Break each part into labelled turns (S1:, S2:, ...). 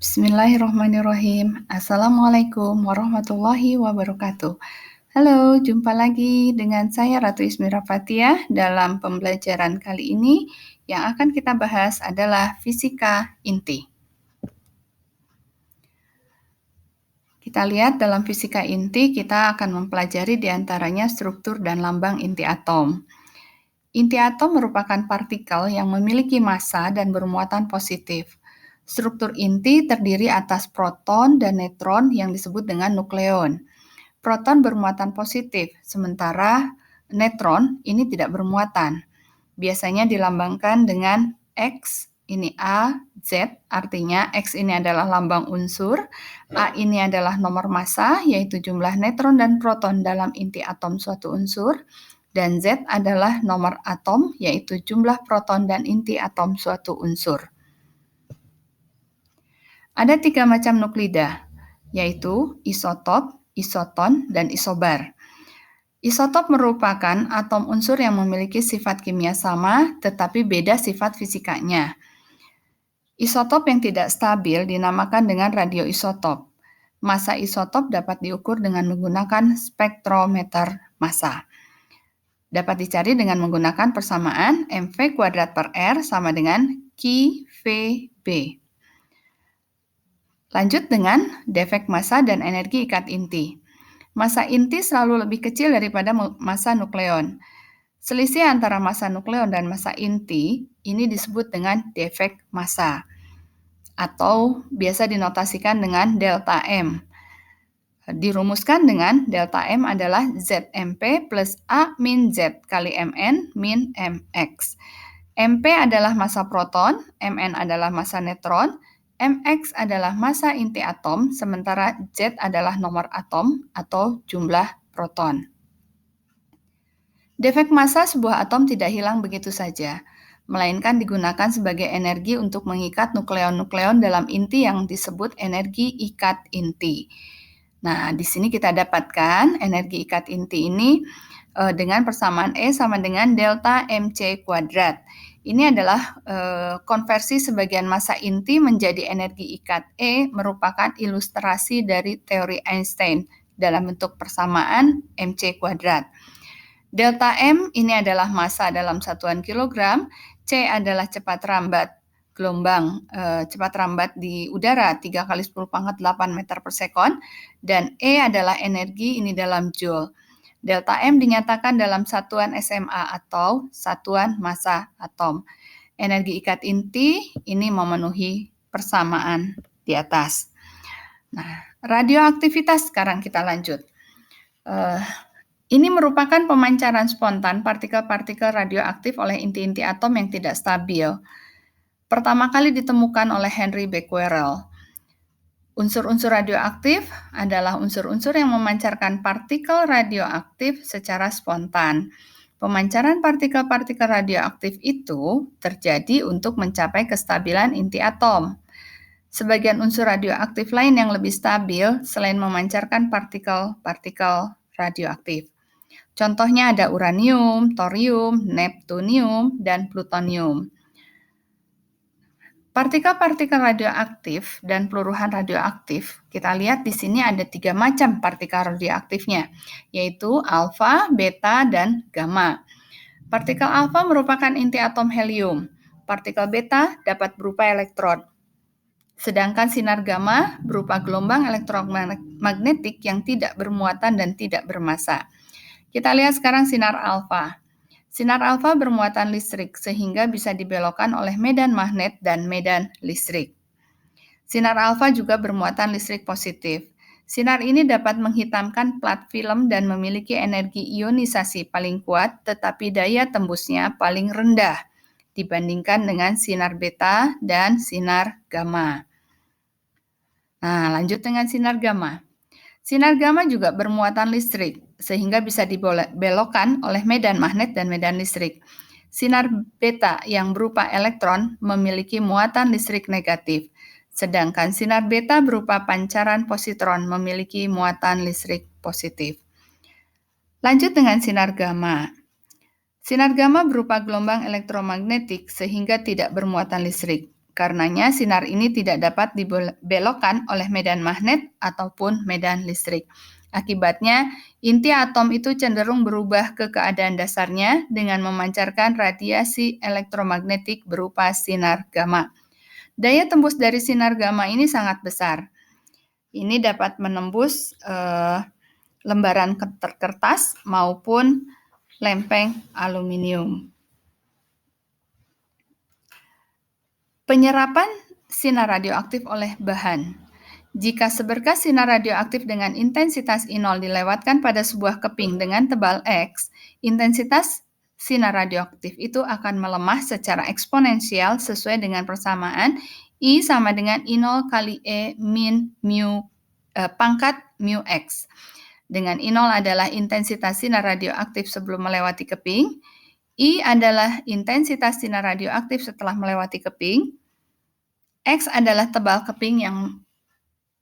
S1: Bismillahirrahmanirrahim. Assalamualaikum warahmatullahi wabarakatuh. Halo, jumpa lagi dengan saya Ratu Ismira Fathia dalam pembelajaran kali ini. Yang akan kita bahas adalah fisika inti. Kita lihat dalam fisika inti, kita akan mempelajari diantaranya struktur dan lambang inti atom. Inti atom merupakan partikel yang memiliki massa dan bermuatan positif. Struktur inti terdiri atas proton dan neutron yang disebut dengan nukleon. Proton bermuatan positif, sementara neutron ini tidak bermuatan. Biasanya dilambangkan dengan X, ini A, Z, artinya X ini adalah lambang unsur, A ini adalah nomor massa, yaitu jumlah neutron dan proton dalam inti atom suatu unsur, dan Z adalah nomor atom, yaitu jumlah proton dan inti atom suatu unsur. Ada 3 macam nuklida, yaitu isotop, isoton, dan isobar. Isotop merupakan atom unsur yang memiliki sifat kimia sama, tetapi beda sifat fisikanya. Isotop yang tidak stabil dinamakan dengan radioisotop. Massa isotop dapat diukur dengan menggunakan spektrometer massa. Dapat dicari dengan menggunakan persamaan mv² per R sama dengan QVB. Lanjut dengan defek massa dan energi ikat inti. Massa inti selalu lebih kecil daripada massa nukleon. Selisih antara massa nukleon dan massa inti ini disebut dengan defek massa atau biasa dinotasikan dengan delta M. Dirumuskan dengan delta M adalah ZMP plus A min Z kali Mn min Mx. Mp adalah massa proton, Mn adalah massa neutron, Mx adalah massa inti atom, sementara Z adalah nomor atom atau jumlah proton. Defek massa sebuah atom tidak hilang begitu saja, melainkan digunakan sebagai energi untuk mengikat nukleon-nukleon dalam inti yang disebut energi ikat inti. Nah, di sini kita dapatkan energi ikat inti ini dengan persamaan E sama dengan delta Mc². Ini adalah konversi sebagian massa inti menjadi energi ikat E merupakan ilustrasi dari teori Einstein dalam bentuk persamaan Mc². Delta M ini adalah massa dalam satuan kilogram, C adalah cepat rambat gelombang cepat rambat di udara 3 kali 10 pangkat 8 meter per sekon, dan E adalah energi ini dalam joule. Delta M dinyatakan dalam satuan SMA atau satuan massa atom. Energi ikat inti ini memenuhi persamaan di atas. Nah, radioaktivitas sekarang kita lanjut. Ini merupakan pemancaran spontan partikel-partikel radioaktif oleh inti-inti atom yang tidak stabil. Pertama kali ditemukan oleh Henry Becquerel. Unsur-unsur radioaktif adalah unsur-unsur yang memancarkan partikel radioaktif secara spontan. Pemancaran partikel-partikel radioaktif itu terjadi untuk mencapai kestabilan inti atom. Sebagian unsur radioaktif lain yang lebih stabil selain memancarkan partikel-partikel radioaktif. Contohnya ada uranium, thorium, neptunium, dan plutonium. Partikel-partikel radioaktif dan peluruhan radioaktif, kita lihat di sini ada 3 macam partikel radioaktifnya, yaitu alfa, beta, dan gamma. Partikel alfa merupakan inti atom helium. Partikel beta dapat berupa elektron. Sedangkan sinar gamma berupa gelombang elektromagnetik yang tidak bermuatan dan tidak bermassa. Kita lihat sekarang sinar alfa. Sinar alfa bermuatan listrik sehingga bisa dibelokkan oleh medan magnet dan medan listrik. Sinar alfa juga bermuatan listrik positif. Sinar ini dapat menghitamkan plat film dan memiliki energi ionisasi paling kuat, tetapi daya tembusnya paling rendah dibandingkan dengan sinar beta dan sinar gamma. Nah, lanjut dengan sinar gamma. Sinar gamma juga bermuatan listrik, sehingga bisa dibelokkan oleh medan magnet dan medan listrik. Sinar beta yang berupa elektron memiliki muatan listrik negatif, sedangkan sinar beta berupa pancaran positron memiliki muatan listrik positif. Lanjut dengan sinar gamma. Sinar gamma berupa gelombang elektromagnetik sehingga tidak bermuatan listrik. Karenanya sinar ini tidak dapat dibelokkan oleh medan magnet ataupun medan listrik. Akibatnya, inti atom itu cenderung berubah ke keadaan dasarnya dengan memancarkan radiasi elektromagnetik berupa sinar gamma. Daya tembus dari sinar gamma ini sangat besar. Ini dapat menembus lembaran kertas maupun lempeng aluminium. Penyerapan sinar radioaktif oleh bahan. Jika seberkas sinar radioaktif dengan intensitas I0 dilewatkan pada sebuah keping dengan tebal X, intensitas sinar radioaktif itu akan melemah secara eksponensial sesuai dengan persamaan I sama dengan I0 kali E min mu pangkat mu X. Dengan I0 adalah intensitas sinar radioaktif sebelum melewati keping, I adalah intensitas sinar radioaktif setelah melewati keping, X adalah tebal keping yang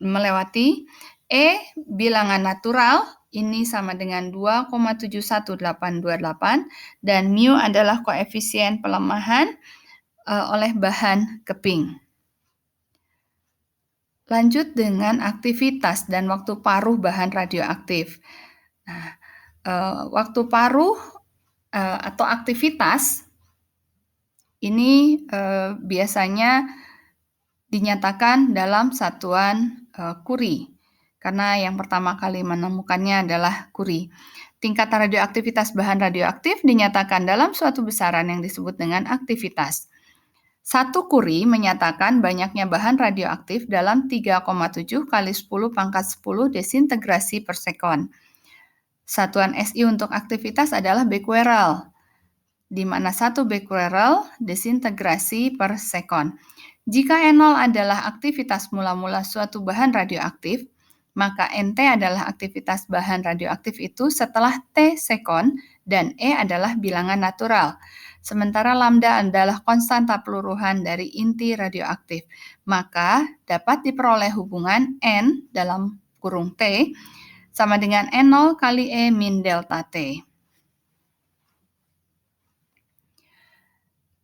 S1: melewati, E bilangan natural, ini sama dengan 2,71828, dan mu adalah koefisien pelemahan oleh bahan keping. Lanjut dengan aktivitas dan waktu paruh bahan radioaktif. Nah, waktu paruh atau aktivitas ini biasanya dinyatakan dalam satuan Curie, karena yang pertama kali menemukannya adalah Curie. Tingkat radioaktivitas bahan radioaktif dinyatakan dalam suatu besaran yang disebut dengan aktivitas. 1 Curie menyatakan banyaknya bahan radioaktif dalam 3,7 kali 10 pangkat 10 desintegrasi per sekon. Satuan SI untuk aktivitas adalah becquerel, di mana 1 becquerel desintegrasi per sekon. Jika E0 adalah aktivitas mula-mula suatu bahan radioaktif, maka NT adalah aktivitas bahan radioaktif itu setelah T sekon dan E adalah bilangan natural. Sementara lambda adalah konstanta peluruhan dari inti radioaktif. Maka dapat diperoleh hubungan N dalam kurung T sama dengan N0 kali E min delta T.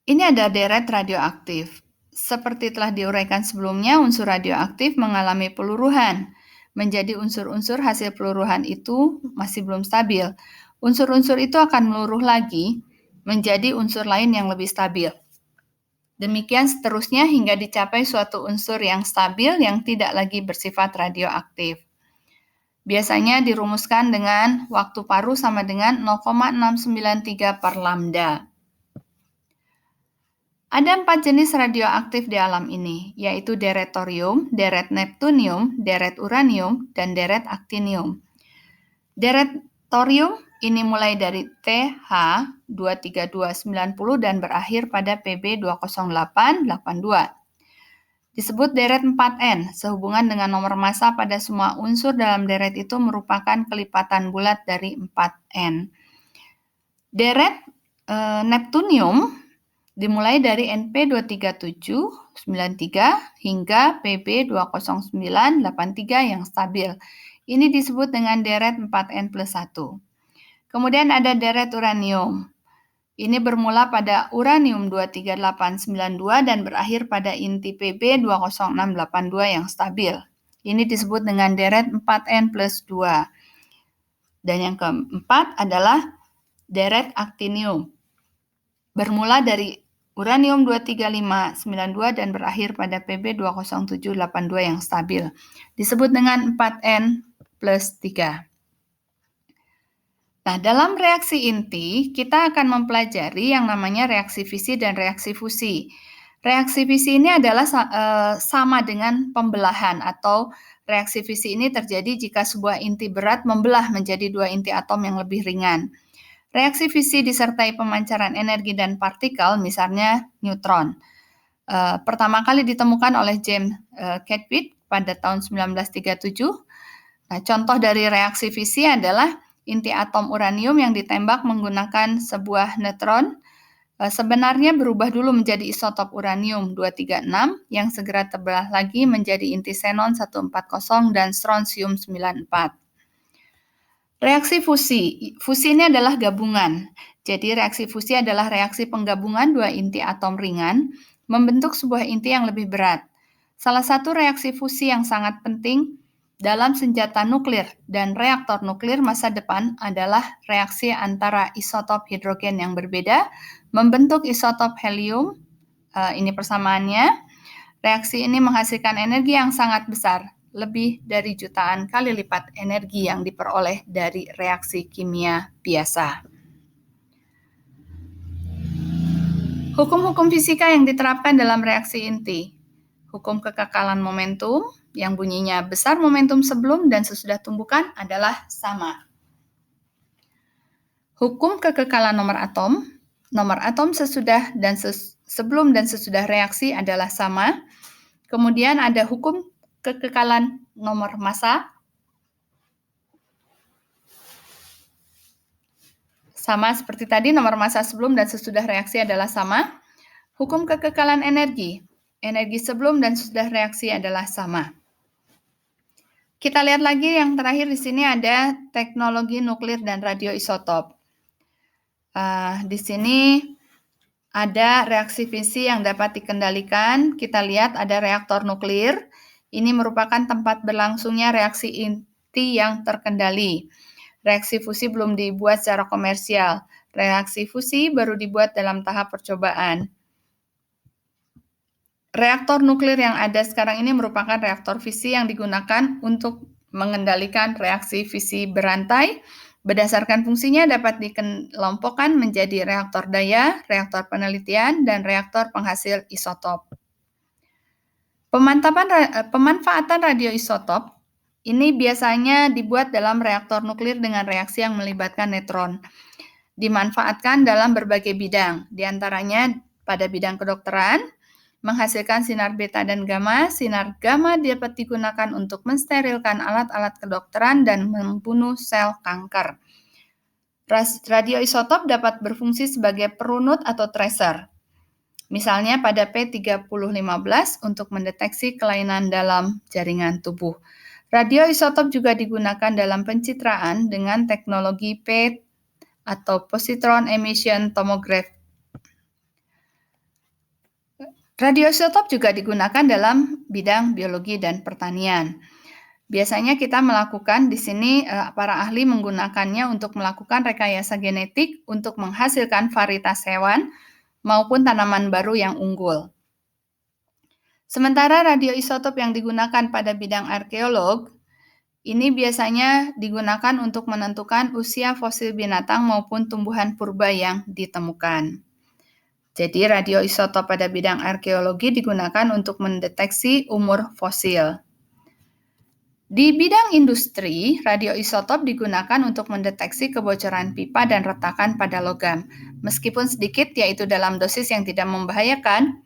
S1: Ini ada deret radioaktif. Seperti telah diuraikan sebelumnya, unsur radioaktif mengalami peluruhan. Menjadi unsur-unsur hasil peluruhan itu masih belum stabil. Unsur-unsur itu akan meluruh lagi menjadi unsur lain yang lebih stabil. Demikian seterusnya hingga dicapai suatu unsur yang stabil yang tidak lagi bersifat radioaktif. Biasanya dirumuskan dengan waktu paruh sama dengan 0,693 per lambda. Ada 4 jenis radioaktif di alam ini, yaitu deret thorium, deret neptunium, deret uranium, dan deret aktinium. Deret thorium ini mulai dari TH23290 dan berakhir pada Pb20882. Disebut deret 4N, sehubungan dengan nomor massa pada semua unsur dalam deret itu merupakan kelipatan bulat dari 4N. Deret neptunium dimulai dari NP23793 hingga Pb20983 yang stabil. Ini disebut dengan deret 4N plus 1. Kemudian ada deret uranium. Ini bermula pada uranium 23892 dan berakhir pada inti Pb20682 yang stabil. Ini disebut dengan deret 4N plus 2. Dan yang keempat adalah deret aktinium. Bermula dari uranium 23592 dan berakhir pada Pb20782 yang stabil. Disebut dengan 4N plus 3. Nah, dalam reaksi inti, kita akan mempelajari yang namanya reaksi fisi dan reaksi fusi. Reaksi fisi ini adalah sama dengan pembelahan, atau reaksi fisi ini terjadi jika sebuah inti berat membelah menjadi 2 inti atom yang lebih ringan. Reaksi fisi disertai pemancaran energi dan partikel, misalnya neutron. Pertama kali ditemukan oleh James Chadwick pada tahun 1937. Nah, contoh dari reaksi fisi adalah inti atom uranium yang ditembak menggunakan sebuah neutron sebenarnya berubah dulu menjadi isotop uranium-236 yang segera terbelah lagi menjadi inti xenon 140 dan strontium 94. Reaksi fusi. Fusi ini adalah gabungan. Jadi reaksi fusi adalah reaksi penggabungan 2 inti atom ringan membentuk sebuah inti yang lebih berat. Salah satu reaksi fusi yang sangat penting dalam senjata nuklir dan reaktor nuklir masa depan adalah reaksi antara isotop hidrogen yang berbeda membentuk isotop helium. Ini persamaannya. Reaksi ini menghasilkan energi yang sangat besar, lebih dari jutaan kali lipat energi yang diperoleh dari reaksi kimia biasa. Hukum-hukum fisika yang diterapkan dalam reaksi inti. Hukum kekekalan momentum, yang bunyinya besar momentum sebelum dan sesudah tumbukan adalah sama. Hukum kekekalan nomor atom sesudah dan sebelum dan sesudah reaksi adalah sama. Kemudian ada hukum kekekalan nomor massa. Sama seperti tadi, nomor massa sebelum dan sesudah reaksi adalah sama. Hukum kekekalan energi. Energi sebelum dan sesudah reaksi adalah sama. Kita lihat lagi yang terakhir di sini ada teknologi nuklir dan radioisotop. Di sini ada reaksi fisi yang dapat dikendalikan. Kita lihat ada reaktor nuklir. Ini merupakan tempat berlangsungnya reaksi inti yang terkendali. Reaksi fusi belum dibuat secara komersial. Reaksi fusi baru dibuat dalam tahap percobaan. Reaktor nuklir yang ada sekarang ini merupakan reaktor fisi yang digunakan untuk mengendalikan reaksi fisi berantai. Berdasarkan fungsinya dapat dikelompokkan menjadi reaktor daya, reaktor penelitian, dan reaktor penghasil isotop. Pemanfaatan radioisotop ini biasanya dibuat dalam reaktor nuklir dengan reaksi yang melibatkan neutron. Dimanfaatkan dalam berbagai bidang, diantaranya pada bidang kedokteran, menghasilkan sinar beta dan gamma. Sinar gamma dapat digunakan untuk mensterilkan alat-alat kedokteran dan membunuh sel kanker. Radioisotop dapat berfungsi sebagai perunut atau tracer. Misalnya pada P3015 untuk mendeteksi kelainan dalam jaringan tubuh. Radioisotop juga digunakan dalam pencitraan dengan teknologi PET atau positron emission tomography. Radioisotop juga digunakan dalam bidang biologi dan pertanian. Biasanya kita melakukan di sini para ahli menggunakannya untuk melakukan rekayasa genetik untuk menghasilkan varietas hewan maupun tanaman baru yang unggul. Sementara radioisotop yang digunakan pada bidang arkeolog ini biasanya digunakan untuk menentukan usia fosil binatang maupun tumbuhan purba yang ditemukan. Jadi radioisotop pada bidang arkeologi digunakan untuk mendeteksi umur fosil. Di bidang industri, radioisotop digunakan untuk mendeteksi kebocoran pipa dan retakan pada logam. Meskipun sedikit, yaitu dalam dosis yang tidak membahayakan,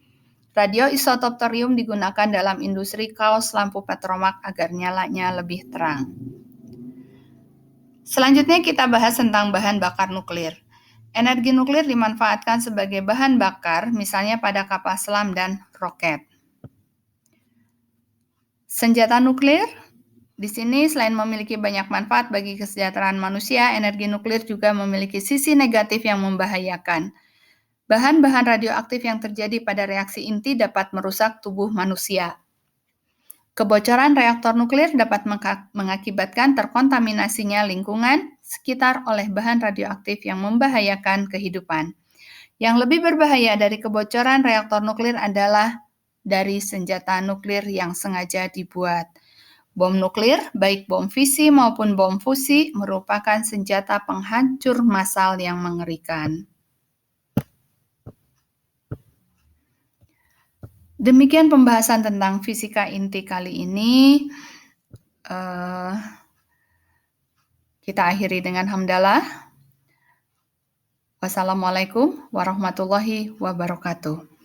S1: radioisotop thorium digunakan dalam industri kaos lampu petromak agar nyalanya lebih terang. Selanjutnya kita bahas tentang bahan bakar nuklir. Energi nuklir dimanfaatkan sebagai bahan bakar, misalnya pada kapal selam dan roket. Senjata nuklir, di sini selain memiliki banyak manfaat bagi kesejahteraan manusia, energi nuklir juga memiliki sisi negatif yang membahayakan. Bahan-bahan radioaktif yang terjadi pada reaksi inti dapat merusak tubuh manusia. Kebocoran reaktor nuklir dapat mengakibatkan terkontaminasinya lingkungan sekitar oleh bahan radioaktif yang membahayakan kehidupan. Yang lebih berbahaya dari kebocoran reaktor nuklir adalah dari senjata nuklir yang sengaja dibuat. Bom nuklir, baik bom fisi maupun bom fusi, merupakan senjata penghancur massal yang mengerikan. Demikian pembahasan tentang fisika inti kali ini. Kita akhiri dengan hamdalah. Wassalamualaikum warahmatullahi wabarakatuh.